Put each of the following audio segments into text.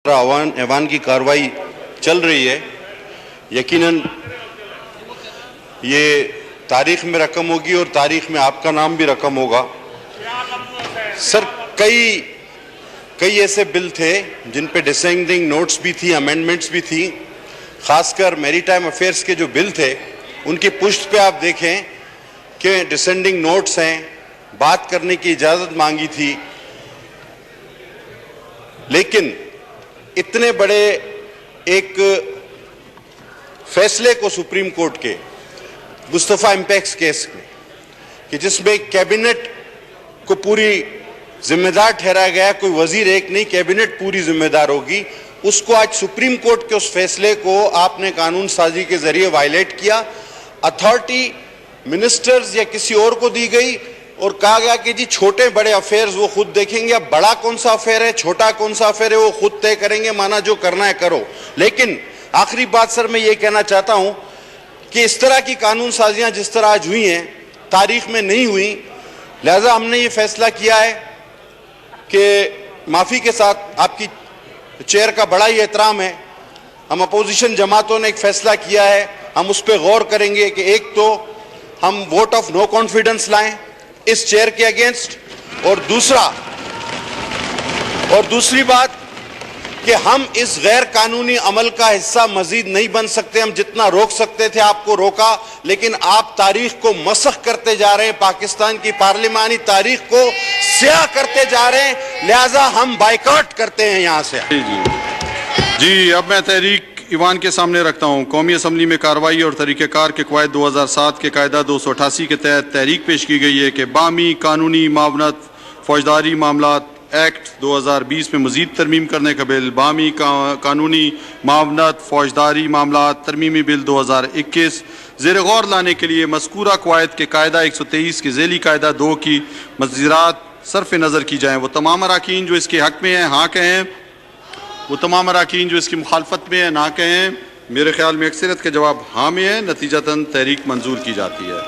ऐवान की कार्रवाई चल रही है। यकीनन ये तारीख में रकम होगी और तारीख में आपका नाम भी रकम होगा। सर, कई ऐसे बिल थे जिन पे डिसेंडिंग नोट्स भी थी, अमेंडमेंट्स भी थी। खासकर मैरीटाइम अफेयर्स के जो बिल थे उनकी पुष्ट पे आप देखें कि डिसेंडिंग नोट्स हैं, बात करने की इजाज़त मांगी थी। लेकिन इतने बड़े एक फैसले को सुप्रीम कोर्ट के मुस्तफ़ा इम्पैक्स केस में कि जिसमें कैबिनेट को पूरी जिम्मेदार ठहराया गया, कोई वजीर एक नहीं, कैबिनेट पूरी जिम्मेदार होगी, उसको आज सुप्रीम कोर्ट के उस फैसले को आपने कानून साजी के जरिए वायलेट किया। अथॉरिटी मिनिस्टर्स या किसी और को दी गई और कहा गया कि जी छोटे बड़े अफेयर्स वो खुद देखेंगे। अब बड़ा कौन सा अफेयर है, छोटा कौन सा अफेयर है, वो खुद तय करेंगे, माना जो करना है करो। लेकिन आखिरी बात सर मैं ये कहना चाहता हूं कि इस तरह की कानून साजियां जिस तरह आज हुई हैं तारीख में नहीं हुई। लिहाजा हमने ये फैसला किया है कि माफी के साथ, आपकी चेयर का बड़ा ही एहतराम है, हम अपोजिशन जमातों ने एक फैसला किया है, हम उस पर गौर करेंगे कि एक तो हम वोट ऑफ नो कॉन्फिडेंस लाएं इस चेयर के अगेंस्ट, और दूसरी बात कि हम इस गैर कानूनी अमल का हिस्सा मजीद नहीं बन सकते। हम जितना रोक सकते थे आपको रोका, लेकिन आप तारीख को मसख करते जा रहे हैं, पाकिस्तान की पार्लिमानी तारीख को स्याह करते जा रहे हैं। लिहाजा हम बाइकआउट करते हैं यहां से। जी, अब मैं तहरीक ईवान के सामने रखता हूँ। कौमी असम्बली में कार्रवाई और तरीक़ेकार के क़वायद 2007 के कायदा 288 के तहत तहरीक पेश की गई है कि बामी कानूनी मावनत फौजदारी मामलात एक्ट 2020 में मजीद तरमीम करने का बिल, बामी कानूनी मावनत फौजदारी मामलात तरमीमी बिल 2021 ज़ेर गौर लाने के लिए मज़कूरा क़वायद के कायदा 123 के ज़ेली कायदा 2 की मज़ीरात सरफ़ नज़र की जाएँ। वो तमाम अराकीन जो इसके हक़ में हैं हाँ कहें, वो तमाम अराकीन जो इसकी मुखालफत में है ना कहें। मेरे ख्याल में अक्सरियत के जवाब हाँ में है, नतीजतन तहरीक मंजूर की जाती है।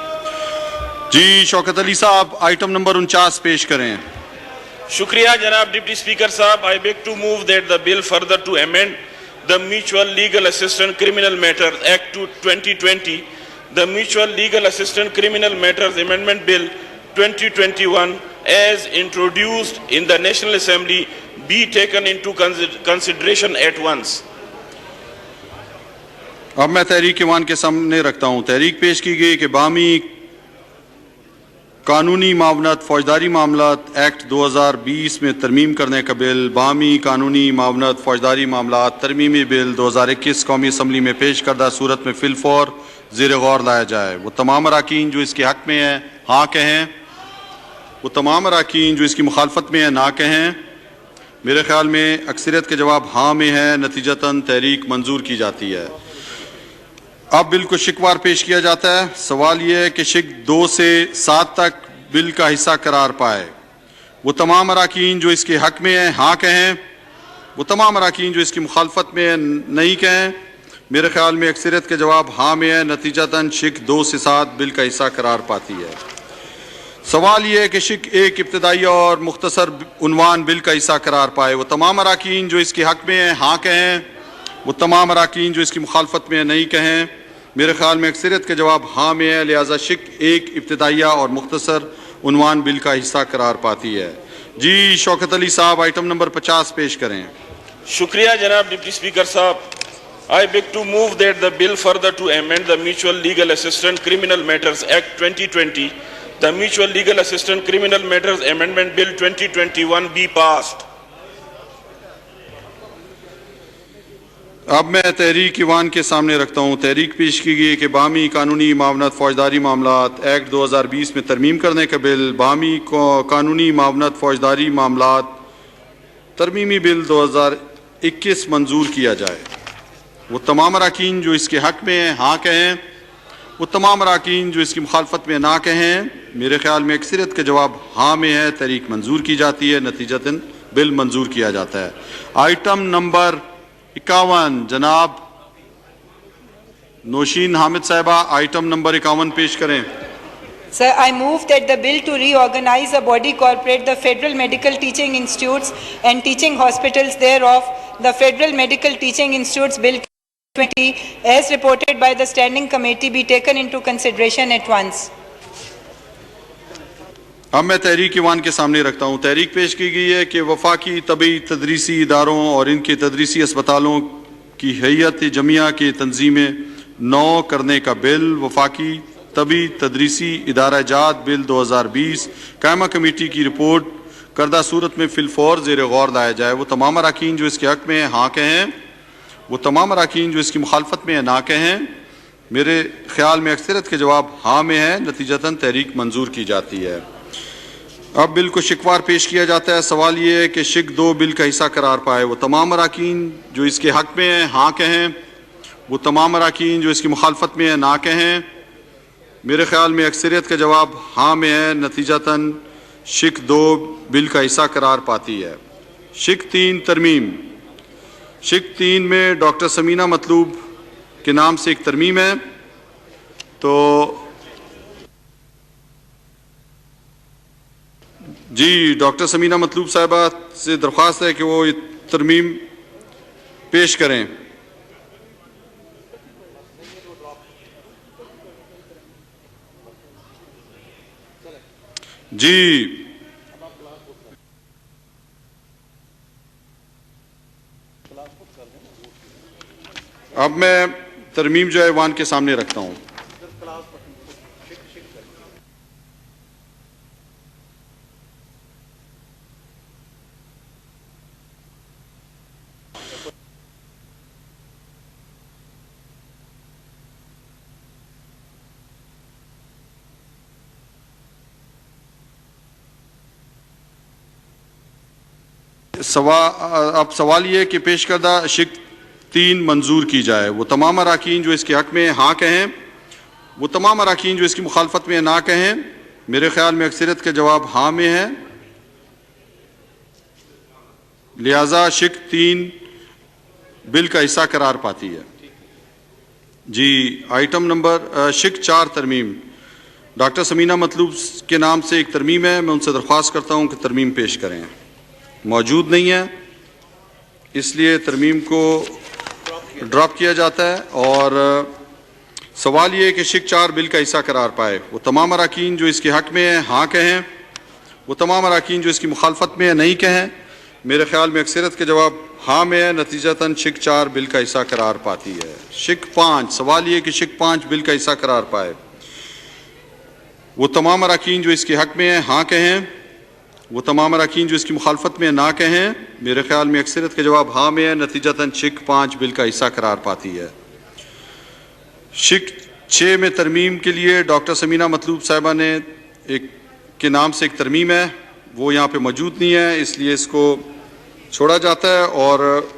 जी शौकत अली साहब, आइटम नंबर 49 पेश करें। शुक्रिया जनाब डिप्टी स्पीकर साहब। I beg to move that the bill further to amend the mutual legal assistant criminal matters act 2020, the mutual legal assistant criminal matters amendment bill 2021 as introduced in the National Assembly be taken into consideration at once. अब मैं तहरीक Ivan के सामने रखता हूँ। तहरीक पेश की गई कि बामी कानूनी मावनत फौजदारी मामलात एक्ट 2020 में तरमीम करने का बिल, बामी कानूनी मावनत फौजदारी मामलात तरमीमी बिल 2021 कौमी असम्बली में पेश करदा सूरत में फिलफौर ज़ेर गौर लाया जाए। वो तमाम अराकीन जो इसके हक़ में हैं हाँ कहें, वो तमाम अराकीन जो इसकी मुखालफत में है ना कहें। मेरे ख्याल में अक्सरियत के जवाब हाँ में है, नतीजतन तहरीक मंजूर की जाती है। अब बिल को शिकवार पेश किया जाता है। सवाल यह है कि शिक 2 से 7 तक बिल का हिस्सा करार पाए। वो तमाम अराकीन जो इसके हक़ में हैं हाँ कहें, वो तमाम अराकीन जो इसकी मुखालफत में है नहीं कहें। मेरे ख्याल में अक्सरियत के जवाब हाँ में है, नतीजतन शिक 2 से 7 बिल का हिस्सा करार पाती है। सवाल यह है कि शिक 1 इब्तदाई और मुख्तसर उन्वान बिल का हिस्सा करार पाए। वो तमाम अराकीन जो इसके हक़ में हैं हाँ कहें, वो तमाम अराकीन जो इसकी मुखालफत में नहीं कहें। मेरे ख्याल में अक्सरियत के जवाब हाँ में है, लिहाजा शिक 1 इब्तदाइया और मुख्तसर उन्वान बिल का हिस्सा करार पाती है। जी शौकत अली साहब, आइटम नंबर 50 पेश करें। शुक्रिया जनाब डिप्टी स्पीकर साहब। I beg to move that the bill further to amend the mutual legal assistant criminal matters act 2020, the Mutual Legal Assistance Criminal Matters Amendment Bill 2021 be passed. अब मैं तहरीक Ivan के सामने रखता हूँ। तहरीक पेश की गई कि बामी कानूनी मावनत फौजदारी मामलात एक्ट 2020 में तरमीम करने का बिल, बामी कानूनी मावनत फौजदारी मामलात तरमीमी बिल 2021 मंजूर किया जाए। वो तमाम अराकीन जो इसके हक़ में हैं हाँ कहें, वो तमाम अराकीन जो इसकी मुखालफत में ना कहें। मेरे ख्याल में अक्सरियत के जवाब हाँ में है, तहरीक मंजूर की जाती है, नतीजतन बिल मंजूर किया जाता है। आइटम नंबर 51 जनाब नौशीन हामिद साहिबा, आइटम नंबर 51 पेश करें। Sir, I move that the bill to reorganize a body corporate, the Federal Medical Teaching Institutes and teaching hospitals thereof, the Federal Medical Teaching Institutes Bill 20 as reported by the Standing Committee be taken into consideration at once. अब मैं तहरीक Ivan के सामने रखता हूँ। तहरीक पेश की गई है कि वफाकी तबी तदरीसी इदारों और इनके तदरीसी अस्पतालों की हैयत जमिया के तंजीमें नौ करने का बिल, वफाकी तबी तदरीसी इदारा जात बिल 2020 कायमा कमेटी की रिपोर्ट करदा सूरत में फिलफौर ज़ेर गौर लाया जाए। वो तमाम अराकीन जो इसके हक में हाँ कहें, वो तमाम अराकीन जो इसकी मुखालफत में ना कहें। मेरे ख्याल में अक्सरियत के जवाब हाँ में है, नतीजतन तहरीक मंजूर की जाती है। अब बिल को शिकवार पेश किया जाता है। सवाल ये है कि शिक 2 बिल का हिस्सा करार पाए। वो तमाम अराकीन जो इसके हक में है हाँ कहें, वो तमाम अराकीन जो इसकी मुखालफत में है ना कहें। मेरे ख्याल में अक्सरियत का जवाब हाँ में है, नतीजतन शिक 2 बिल का हिस्सा करार पाती है। शिक 3 तरमीम। शिक 3 में डॉक्टर समीना मतलूब के नाम से एक तरमीम है, तो जी डॉक्टर समीना मतलूब साहिबा से दरख्वास्त है कि वो ये तरमीम पेश करें। जी अब मैं तरमीम जो है ईवान के सामने रखता हूं। अब सवाल ये कि पेश करदा शिक 3 मंजूर की जाए। वो तमाम अराकीन जो इसके हक में हाँ कहें, वो तमाम अराकीन जो इसकी मुखालफत में ना कहें। मेरे ख्याल में अक्सरियत के जवाब हाँ में है, लिहाजा शिक 3 बिल का हिस्सा करार पाती है। जी आइटम नंबर शिक 4 तरमीम। डॉक्टर समीना मतलूब के नाम से एक तरमीम है। मैं उनसे दरख्वास्त करता हूँ कि तरमीम पेश करें। मौजूद नहीं है, इसलिए तरमीम को ड्रॉप किया जाता है। और सवाल ये है कि शिक 4 बिल का हिस्सा करार पाए। वो तमाम अराकीन जो इसके हक में है हाँ कहें, वो तमाम अराकीन जो इसकी मुखालफत में है नहीं कहें। मेरे ख्याल में अक्सरियत के जवाब हाँ में है, नतीजतन शिक 4 बिल का हिस्सा करार पाती है। शिक 5। सवाल ये कि शिक 5 बिल का हिस्सा करार पाए। वो तमाम अराकीन जो इसके हक में है हाँ कहें, वो तमाम अराकीन जो इसकी मुखालफत में ना कहें। मेरे ख्याल में अक्सरियत के जवाब हाँ में है, नतीजतन शिक 5 बिल का हिस्सा करार पाती है। शिक 6 में तरमीम के लिए डॉक्टर समीना मतलूब साहिबा ने एक के नाम से एक तरमीम है, वो यहाँ पे मौजूद नहीं है, इसलिए इसको छोड़ा जाता है। और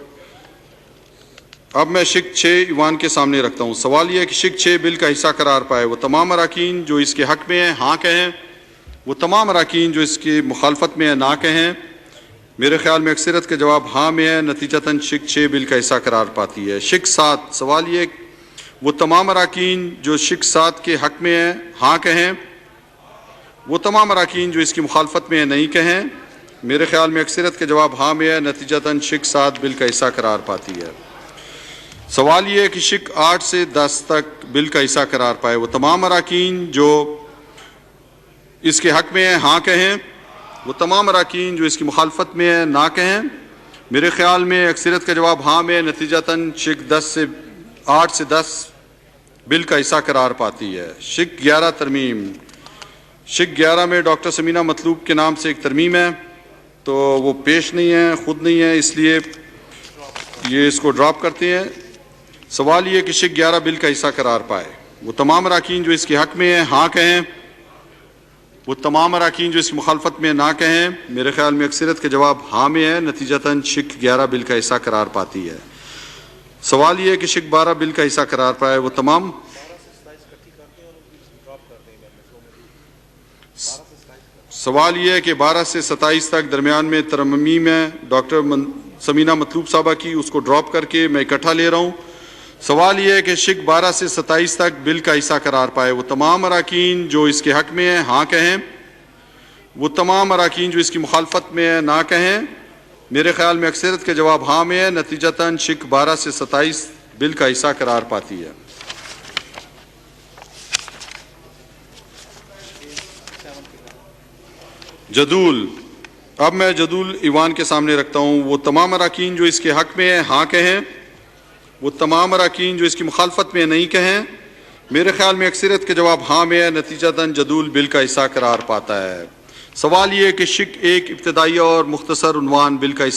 अब मैं शिक 6 ईवान के सामने रखता हूँ। सवाल यह है कि शिक 6 बिल का हिस्सा करार पाए। वो तमाम अराकीन जो इसके हक में है हाँ कहें, वो तमाम अराकीन जो इसकी मुखालफत में है ना कहें। मेरे ख्याल में अक्सरियत के जवाब हाँ में है, नतीजतन शिक 6 बिल का हिस्सा करार पाती है। शिक 7। सवाल ये वो तमाम अराकीन जो शिक 7 के हक में है हाँ कहें, वो तमाम अराकीन जो इसकी मुखालफत में है नहीं कहें। मेरे ख्याल में अक्सरियत के जवाब हाँ में है, नतीजतन शिक 7 बिल का हिस्सा करार पाती है। सवाल ये है कि शिक 8 से 10 तक बिल का हिस्सा करार पाए। वो तमाम अराकीन जो इसके हक में है हाँ कहें, वो तमाम अराकीन जो इसकी मुखालफत में है ना कहें। मेरे ख्याल में अक्सरियत का जवाब हाँ में, नतीजतन शिक 8 से 10 बिल का हिस्सा करार पाती है। शिक 11 तरमीम। शिक 11 में डॉक्टर समीना मतलूब के नाम से एक तरमीम है, तो वो पेश नहीं है, खुद नहीं है, इसलिए ये इसको ड्रॉप करते हैं। सवाल ये कि शिक 11 बिल का हिस्सा करार पाए। वो तमाम अराकीन जो इसके हक में है हाँ कहें, वो तमाम अराकीन जो इसकी मुखालफत में ना कहें। मेरे ख्याल में अक्सरियत के जवाब हाँ में है, नतीजतन शिक 11 बिल का हिस्सा करार पाती है। सवाल ये है कि शिक 12 बिल का हिस्सा करार पाए। वो तमाम सवाल ये है कि 12 से 27 तक दरमियान में तरमीम है डॉक्टर समीना मतलूब साहबा की, उसको ड्रॉप करके मैं इकट्ठा ले रहा हूँ। सवाल यह है कि शिक 12 से 27 तक बिल का हिस्सा करार पाए। वो तमाम अराकीन जो इसके हक में है हाँ कहें, वो तमाम अराकीन जो इसकी मुखालफत में है ना कहें। मेरे ख्याल में अक्सरियत के जवाब हाँ में है, नतीजतन शिक 12 से 27 बिल का हिस्सा करार पाती है। जदूल, अब मैं जदूल ईवान के सामने रखता हूँ। वो तमाम अराकीन जो इसके हक में है हाँ कहें, वो तमाम अराकीन जो इसकी मुखालफत में नहीं कहें। मेरे ख्याल में अक्सरियत के जवाब हाँ में है, नतीजतन जदूल बिल का हिस्सा करार पाता है। सवाल ये है कि शिक एक इब्तदाई और मुख्तसर उन्वान बिल का हिस्सा